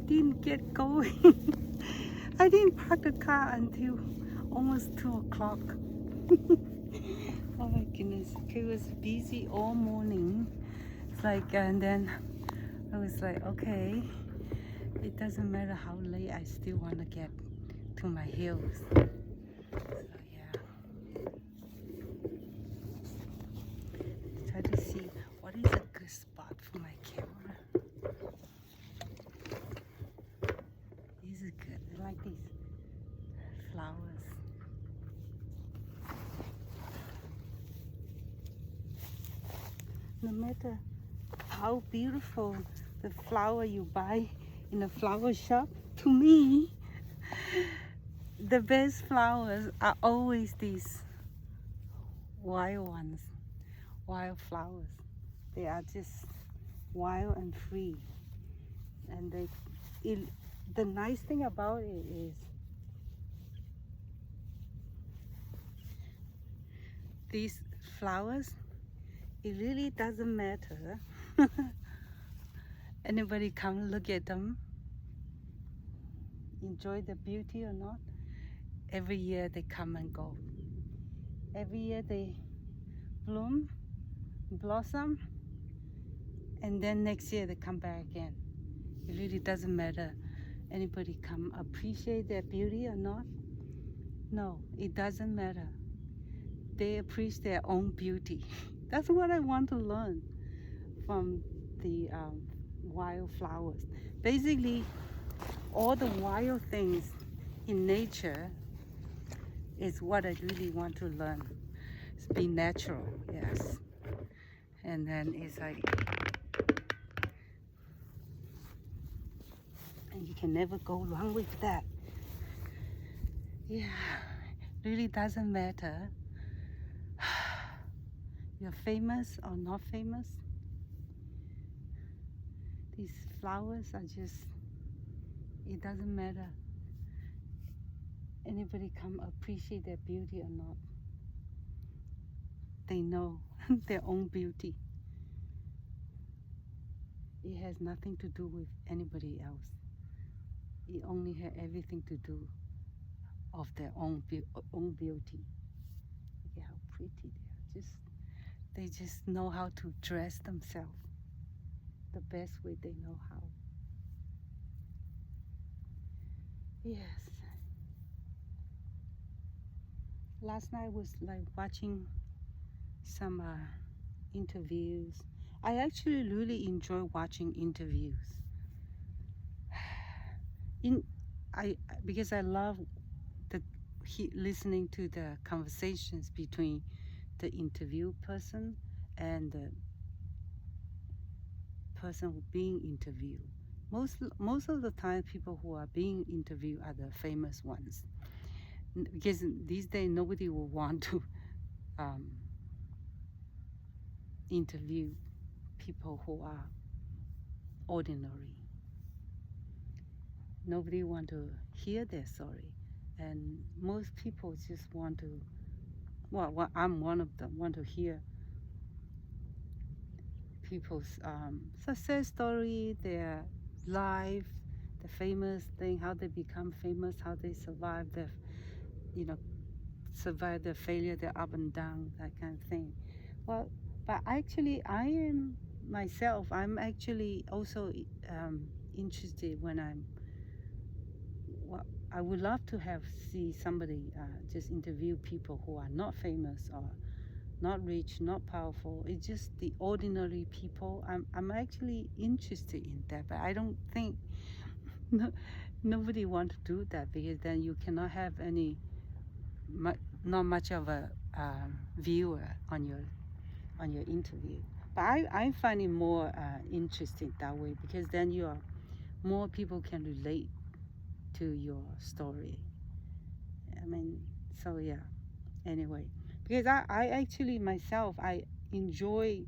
didn't get going. I didn't park the car until almost 2 o'clock. Oh my goodness, it was busy all morning. It's like, and then I was like, okay, it doesn't matter how late, I still want to get to my hills. So yeah, try to see what is a good spot for my camera. This is good. I like these flowers. No matter how beautiful the flower you buy in a flower shop, to me, the best flowers are always these wild ones, wild flowers. They are just wild and free. And the nice thing about it is these flowers, it really doesn't matter anybody come look at them, enjoy the beauty or not. Every year they come and go. Every year they bloom, blossom, and then next year they come back again. It really doesn't matter anybody come appreciate their beauty or not. No, it doesn't matter. They appreciate their own beauty. That's what I want to learn from the wildflowers. Basically, all the wild things in nature is what I really want to learn. It's be natural, yes. And then it's like, and you can never go wrong with that. Yeah, really doesn't matter you're famous or not famous. These flowers are just, it doesn't matter anybody come appreciate their beauty or not. They know their own beauty. It has nothing to do with anybody else. It only has everything to do of their own beauty. Look at how pretty they are. They just know how to dress themselves the best way they know how. Yes. Last night was like watching some interviews. I actually really enjoy watching interviews. Because I love listening to the conversations between the interview person and the person who being interviewed. Most of the time, people who are being interviewed are the famous ones, because these days nobody will want to interview people who are ordinary. Nobody want to hear their story, and most people just want to. Well, I'm one of them. Want to hear people's success story, their life, the famous thing, how they become famous, how they survive their, survive their failure, their up and down, that kind of thing. Well, but actually, I'm actually also interested when I would love to see somebody just interview people who are not famous or not rich, not powerful. It's just the ordinary people. I'm actually interested in that, but I don't think nobody want to do that, because then you cannot have not much of a viewer on your interview. But I find it more interesting that way, because then more people can relate to your story. I mean, so yeah. Anyway, because I actually myself, I enjoy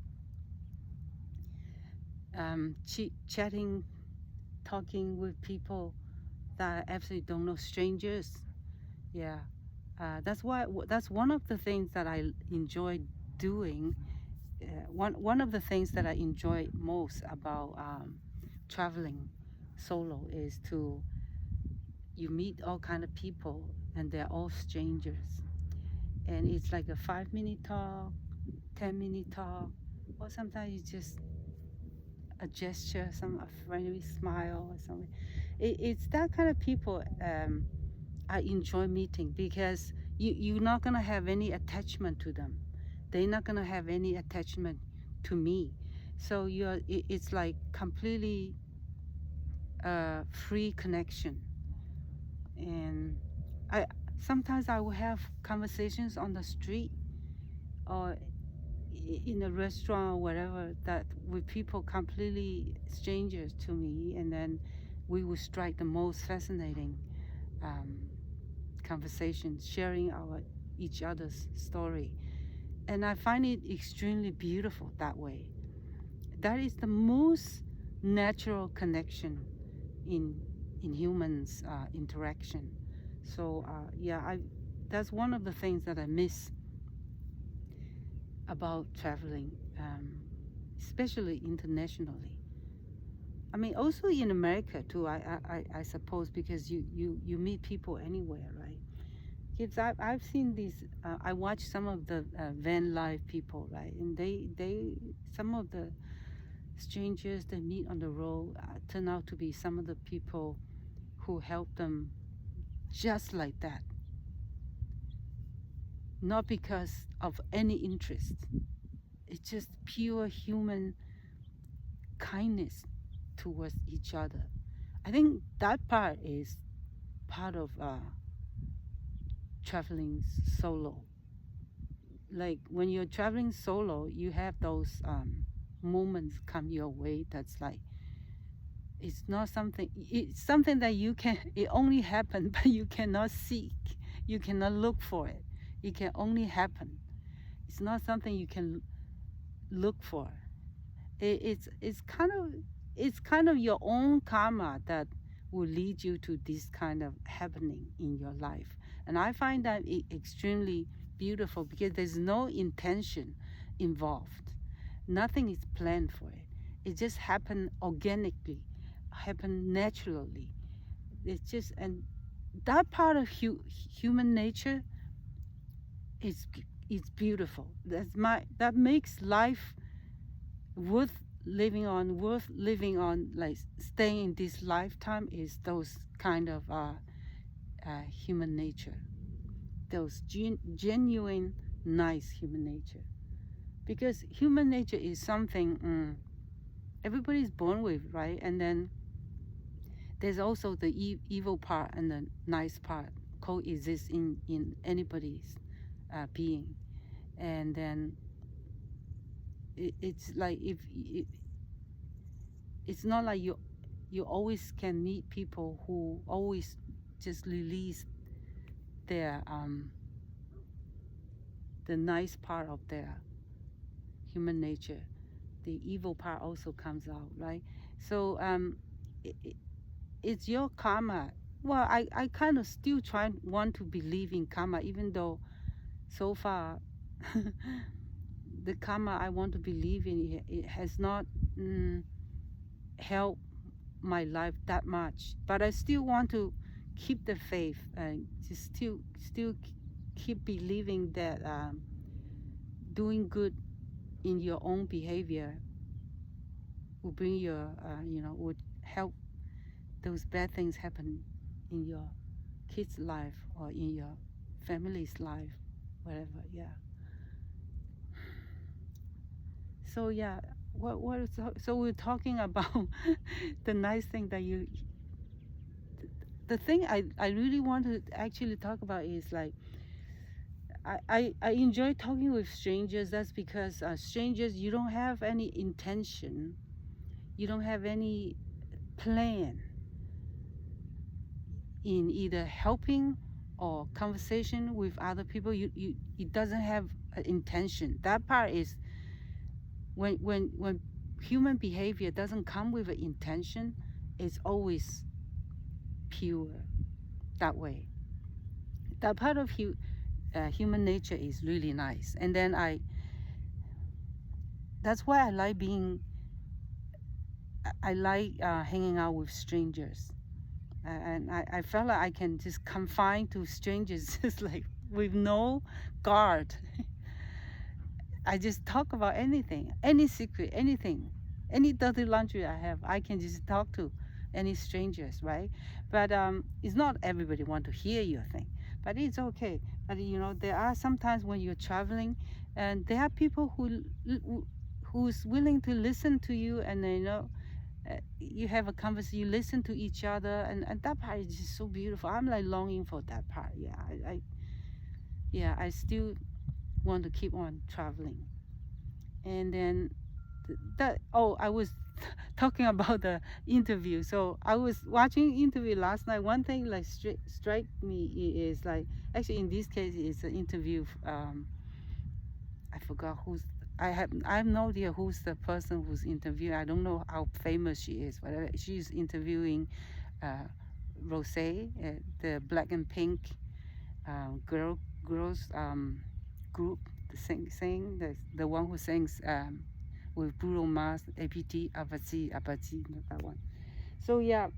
chatting, talking with people that I absolutely don't know, strangers. Yeah, that's one of the things that I enjoy doing. One of the things that I enjoy most about traveling solo is to you meet all kind of people and they're all strangers, and it's like a 5-minute talk, 10-minute talk, or sometimes it's just a gesture, a friendly smile or something. It's that kind of people I enjoy meeting, because you're not gonna have any attachment to them. They're not gonna have any attachment to me. So it's like completely free connection. And I sometimes I will have conversations on the street or in a restaurant or whatever, that with people completely strangers to me, and then we will strike the most fascinating um, conversations, sharing each other's story, and I find it extremely beautiful that way. That is the most natural connection in humans interaction. So yeah, that's one of the things that I miss about traveling, especially internationally. I mean, also in America too. I suppose, because you meet people anywhere, right? Because I've seen these. I watch some of the van life people, right? And they some of the strangers they meet on the road turn out to be some of the people who help them, just like that, not because of any interest. It's just pure human kindness towards each other. I think that part is part of traveling solo. Like when you're traveling solo, you have those moments come your way that's like, it's not something, it's something that you can, it only happen, but you cannot seek, you cannot look for it. It can only happen. It's not something you can look for. It's kind of your own karma that will lead you to this kind of happening in your life. And I find that extremely beautiful, because there's no intention involved. Nothing is planned for it. It just happened organically, happened naturally. It's just, and that part of human nature is beautiful. That makes life worth living on, like staying in this lifetime, is those kind of human nature, those genuine nice human nature. Because human nature is something everybody's born with, right? And then there's also the evil part and the nice part coexist in anybody's being. And then it's like, it's not like you always can meet people who always just release their the nice part of their human nature. The evil part also comes out, right? So it's your karma. Well, I kind of still want to believe in karma, even though so far the karma I want to believe in, it has not helped my life that much. But I still want to keep the faith and to still keep believing that doing good in your own behavior will bring your would help those bad things happen in your kids' life or in your family's life, whatever. Yeah. So yeah, so we're talking about the nice thing that the thing I really want to actually talk about is like, I enjoy talking with strangers. That's because strangers, you don't have any intention, you don't have any plan in either helping or conversation with other people. It doesn't have an intention. That part is when human behavior doesn't come with an intention, it's always pure that way. That part of human nature is really nice. And then that's why I like being I like hanging out with strangers. And I felt like I can just confine to strangers, just like with no guard. I just talk about anything, any secret, anything, any dirty laundry I have, I can just talk to any strangers, right? But it's not everybody want to hear your thing, but it's okay. But you know, there are sometimes when you're traveling, and there are people who's willing to listen to you, and you know, you have a conversation, you listen to each other, and that part is just so beautiful. I'm like longing for that part. Yeah, yeah, I still want to keep on traveling. And then that, oh, I was talking about the interview. So I was watching interview last night. One thing like strike me is like, actually in this case it's an interview. I forgot who's. I have no idea who's the person who's interviewing. I don't know how famous she is, but she's interviewing Rose, the Black and Pink girls group, sing the one who sings with Bruno Mars, APT, Apache, that one. So yeah,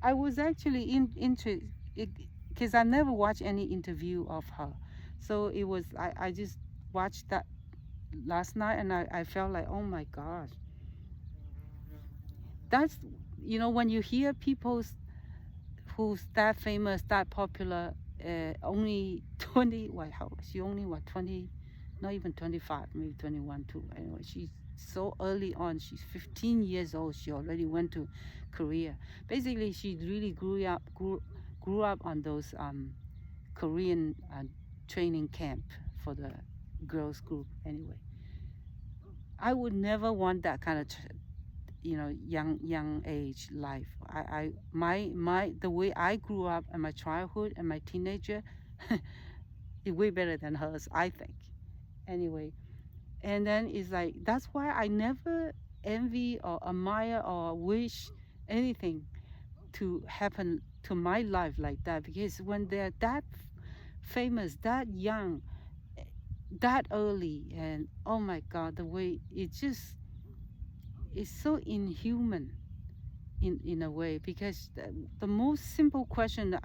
I was actually interested because I never watched any interview of her. So it was, I just watched that last night, and I felt like, oh my gosh, that's, you know, when you hear people who's that famous, that popular, only 20, what, how, she only, what, 20, not even 25, maybe 21 too. Anyway, she's so early on, she's 15 years old, she already went to Korea. Basically, she really grew up on those Korean training camp for the girls group. Anyway, I would never want that kind of you know, young age life. My the way I grew up in my childhood and my teenager is way better than hers, I think. Anyway, and then it's like, that's why I never envy or admire or wish anything to happen to my life like that, because when they're that famous, that young, that early, and oh my god, the way it just is so inhuman in a way, because the most simple question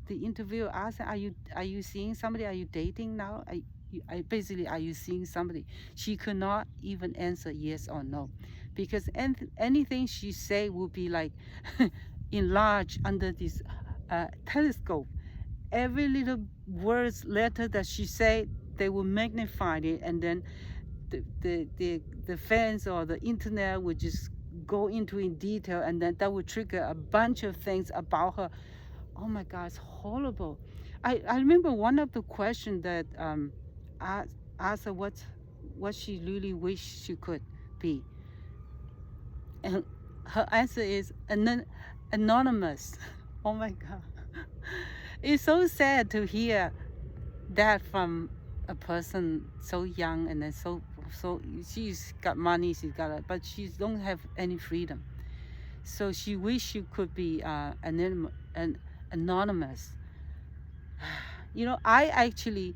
the interviewer asked, are you seeing somebody, are you dating now, I basically, are you seeing somebody? She could not even answer yes or no, because anything she say would be like enlarged under this telescope. Every little words letter that she said, they will magnify it, and then the fans or the internet would just go into in detail, and then that would trigger a bunch of things about her. Oh my god, it's horrible. I remember one of the questions that asked her what she really wished she could be, and her answer is anonymous. Oh my god. It's so sad to hear that from a person so young, and then so she's got money, she's got it, but she don't have any freedom. So she wish she could be anonymous. You know, I actually,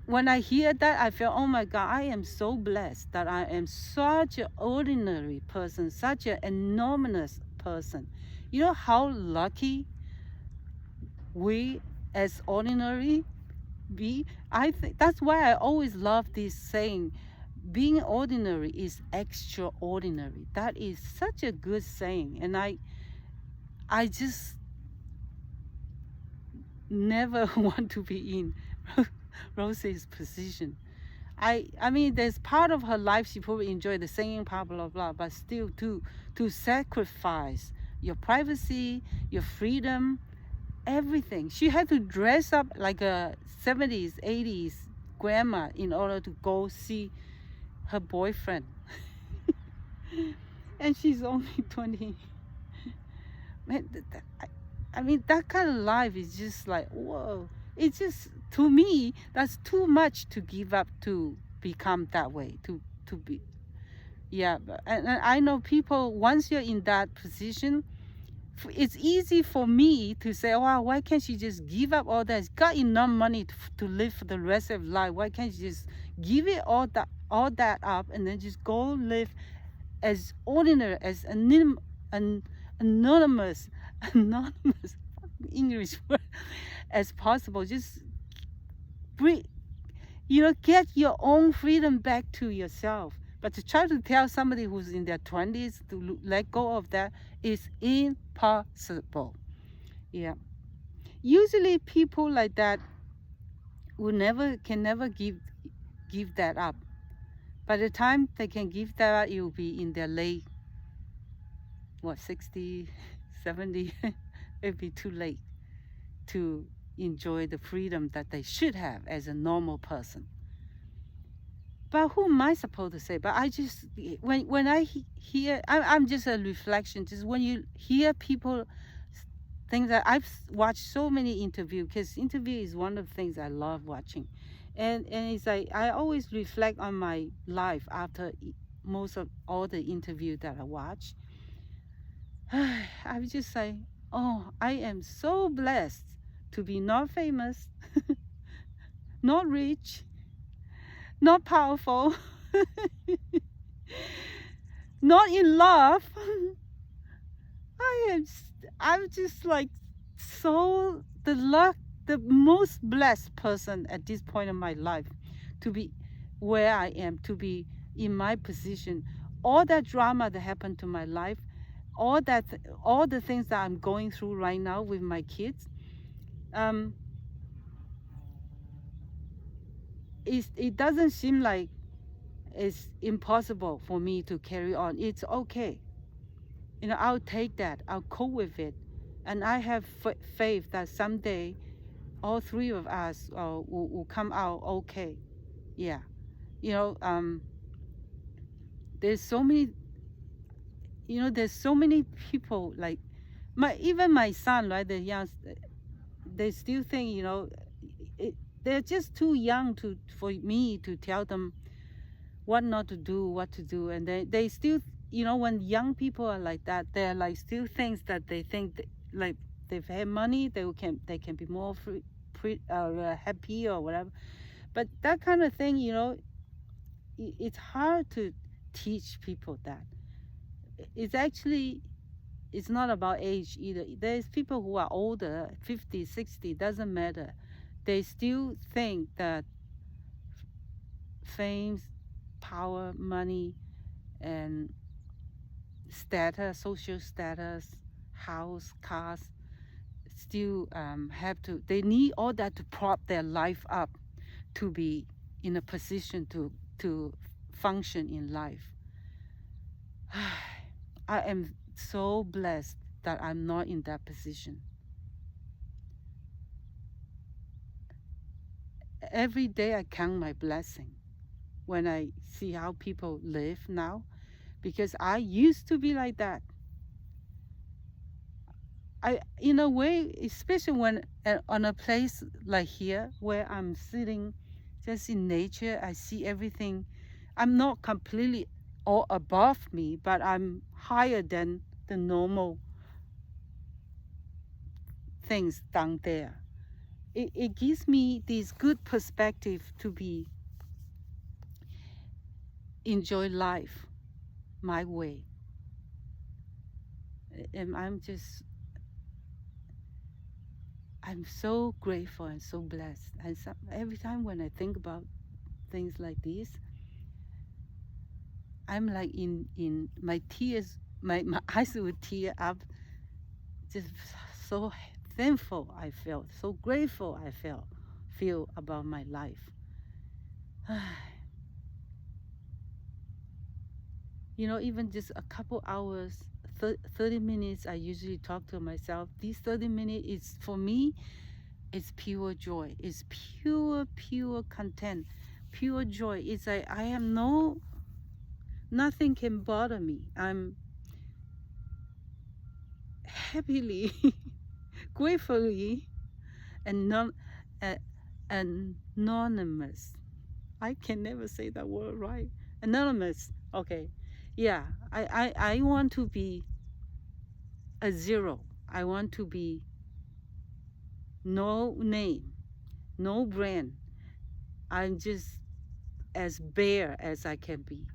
when I hear that, I feel, oh my god, I am so blessed that I am such an ordinary person, such an anonymous person. You know how lucky we as ordinary be? I think that's why I always love this saying, being ordinary is extraordinary. That is such a good saying, and I just never want to be in Rose's position. I mean, there's part of her life she probably enjoyed the singing, blah blah blah, but still to sacrifice your privacy, your freedom, everything. She had to dress up like a 70s, 80s grandma in order to go see her boyfriend. And she's only 20. Man, I mean, that kind of life is just like, whoa. It's just, to me, that's too much to give up to become that way, to be. Yeah, and I know people, once you're in that position, it's easy for me to say, wow, why can't she just give up all that? She's got enough money to live for the rest of life. Why can't she just give it all that up and then just go live as ordinary, as anonymous, anonymous English word as possible. Just breathe, get your own freedom back to yourself. But to try to tell somebody who's in their 20s to let go of that is impossible. Yeah. Usually people like that can never give that up. By the time they can give that up, it will be in their late, 60, 70. It'll be too late to enjoy the freedom that they should have as a normal person. But who am I supposed to say? But I just, when I hear, I'm just a reflection. Just when you hear people, things that I've watched so many interviews, because interview is one of the things I love watching. And it's like, I always reflect on my life after most of all the interviews that I watch. I was just like, oh, I am so blessed to be not famous, not rich, not powerful, not in love. I'm just like so the most blessed person at this point in my life to be where I am, to be in my position. All that drama that happened to my life, all the things that I'm going through right now with my kids, it doesn't seem like it's impossible for me to carry on. It's okay. I'll take that. I'll cope with it. And I have faith that someday all three of us will come out okay. Yeah. There's so many, there's so many people, like even my son, right? The young, they still think, they're just too young for me to tell them what not to do, what to do. And they still, when young people are like that, they're like still things that they think like they've had money, they can be more happy or whatever. But that kind of thing, it's hard to teach people that. It's not about age either. There's people who are older, 50, 60, doesn't matter. They still think that fame, power, money, and status, social status, house, cars, still they need all that to prop their life up to be in a position to function in life. I am so blessed that I'm not in that position. Every day I count my blessing when I see how people live now, because I used to be like that. In a way, especially when on a place like here where I'm sitting just in nature, I see everything. I'm not completely all above me, but I'm higher than the normal things down there. It gives me this good perspective to enjoy life my way. And I'm so grateful and so blessed. And every time when I think about things like this, I'm like in my tears, my eyes would tear up. Just so thankful I felt, so grateful I feel about my life. Even just a couple hours, 30 minutes, I usually talk to myself. These 30 minutes is, for me, it's pure joy. It's pure content, pure joy. It's like I have nothing can bother me. I'm happily, gratefully, anonymous. I can never say that word right. Anonymous. Okay. Yeah. I want to be a zero. I want to be no name, no brand. I'm just as bare as I can be.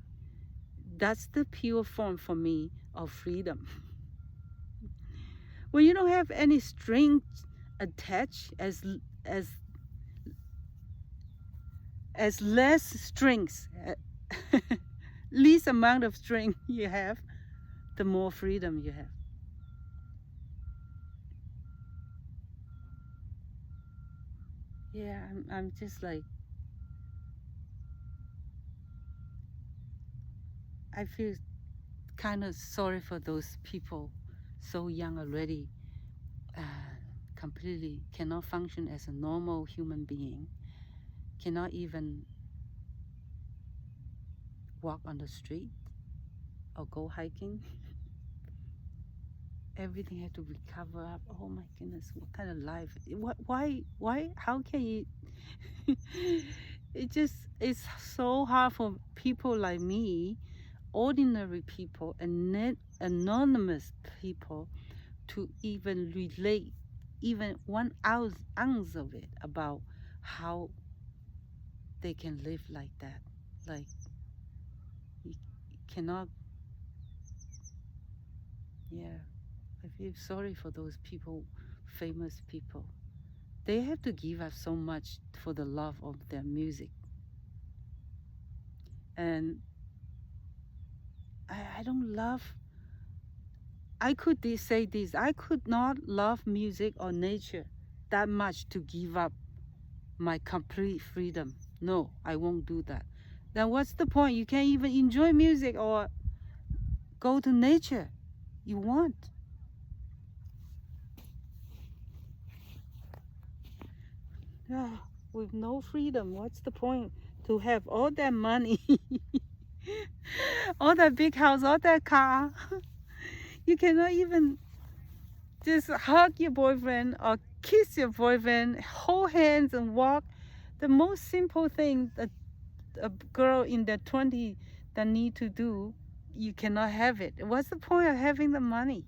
That's the pure form for me of freedom. When you don't have any strings attached, as less strings, least amount of string you have, the more freedom you have. Yeah, I'm just like, I feel kind of sorry for those people so young already, completely cannot function as a normal human being, cannot even walk on the street or go hiking. Everything had to be covered up. Oh my goodness, what kind of life? Why, how can you? It's so hard for people like me, ordinary people and anonymous people, to even relate even 1 ounce of it about how they can live like that. Like, you cannot. Yeah, I feel sorry for those people, famous people. They have to give up so much for the love of their music. And I don't love, I could say this, I could not love music or nature that much to give up my complete freedom. No, I won't do that. Then what's the point? You can't even enjoy music or go to nature you want. Yeah, with no freedom, what's the point to have all that money, all that big house, all that car? You cannot even just hug your boyfriend or kiss your boyfriend, hold hands and walk. The most simple thing that a girl in their 20s that need to do, you cannot have it. What's the point of having the money?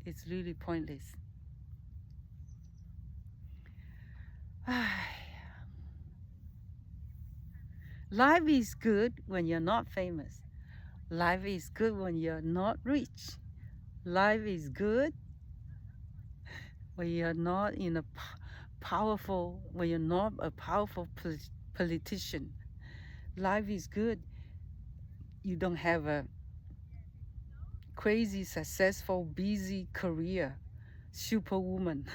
It's really pointless. Life is good when you're not famous. Life is good when you're not rich. Life is good when you're not in a powerful, when you're not a powerful politician. Life is good. You don't have a crazy, successful, busy career, superwoman.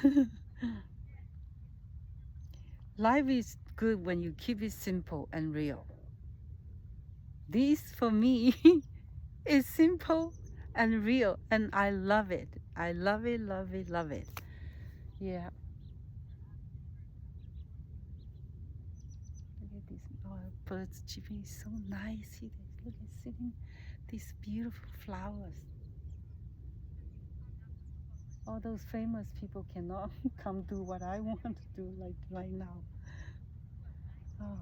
Life is good when you keep it simple and real. This, for me, is simple and real, and I love it. I love it, love it, love it. Yeah. Look at these birds chirping. It's so nice. See, look at sitting these beautiful flowers. All those famous people cannot come do what I want to do, like right now. Oh.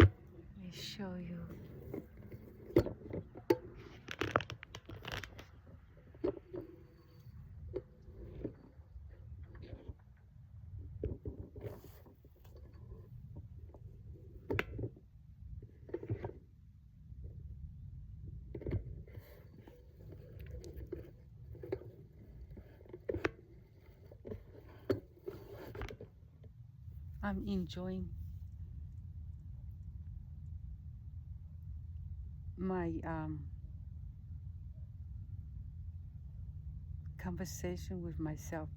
Let me show you. I'm enjoying my conversation with myself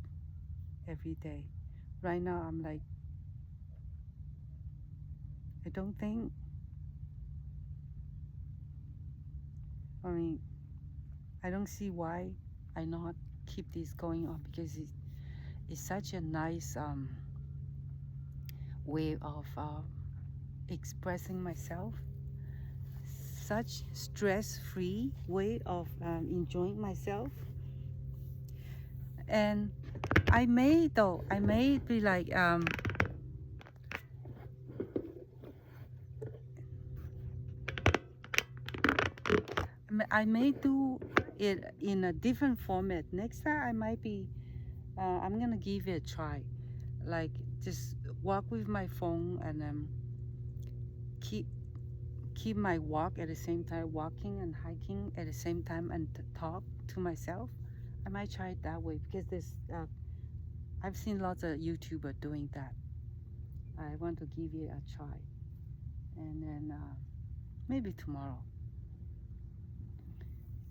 every day. Right now, I'm like, I don't think, I don't see why I not keep this going on, because it's such a nice way of expressing myself, such stress-free way of enjoying myself. And I may be like I may do it in a different format. Next time I might be I'm gonna give it a try, like just walk with my phone and keep my walk at the same time, walking and hiking at the same time, and talk to myself. I might try it that way, because there's I've seen lots of YouTubers doing that. I want to give it a try, and then maybe tomorrow,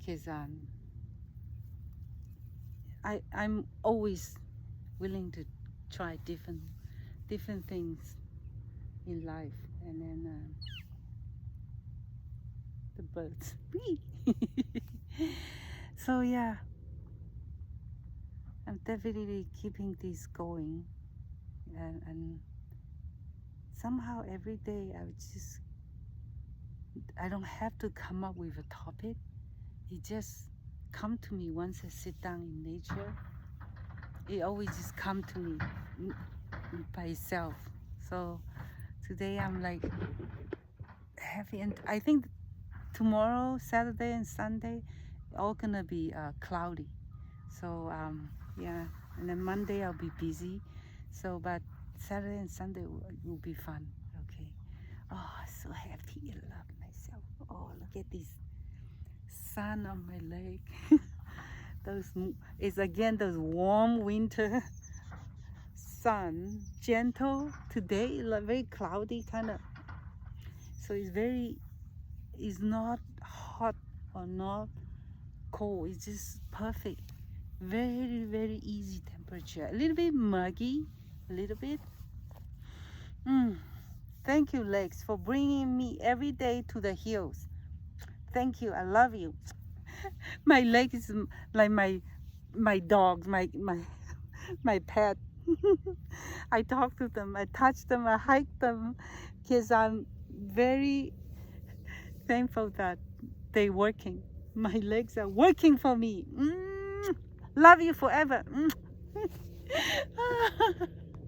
because I'm always willing to try different things in life. And then the birds. So yeah, I'm definitely keeping this going, and somehow every day I don't have to come up with a topic. It just come to me once I sit down in nature. It always just come to me by itself. So today I'm like happy, and I think tomorrow, Saturday and Sunday, all gonna be cloudy. So yeah, and then Monday I'll be busy. So but Saturday and Sunday will be fun. Okay. Oh, so happy. I love myself. Oh, look at this sun on my leg. It's again those warm winter sun, gentle. Today like very cloudy kind of, so it's not hot or not cold. It's just perfect. Very, very easy temperature. A little bit muggy, a little bit. Thank you, legs, for bringing me every day to the hills. Thank you. I love you. My leg is like my dogs, my pet. I talk to them, I touch them, I hike them, because I'm very thankful that they're working. My legs are working for me. Love you forever.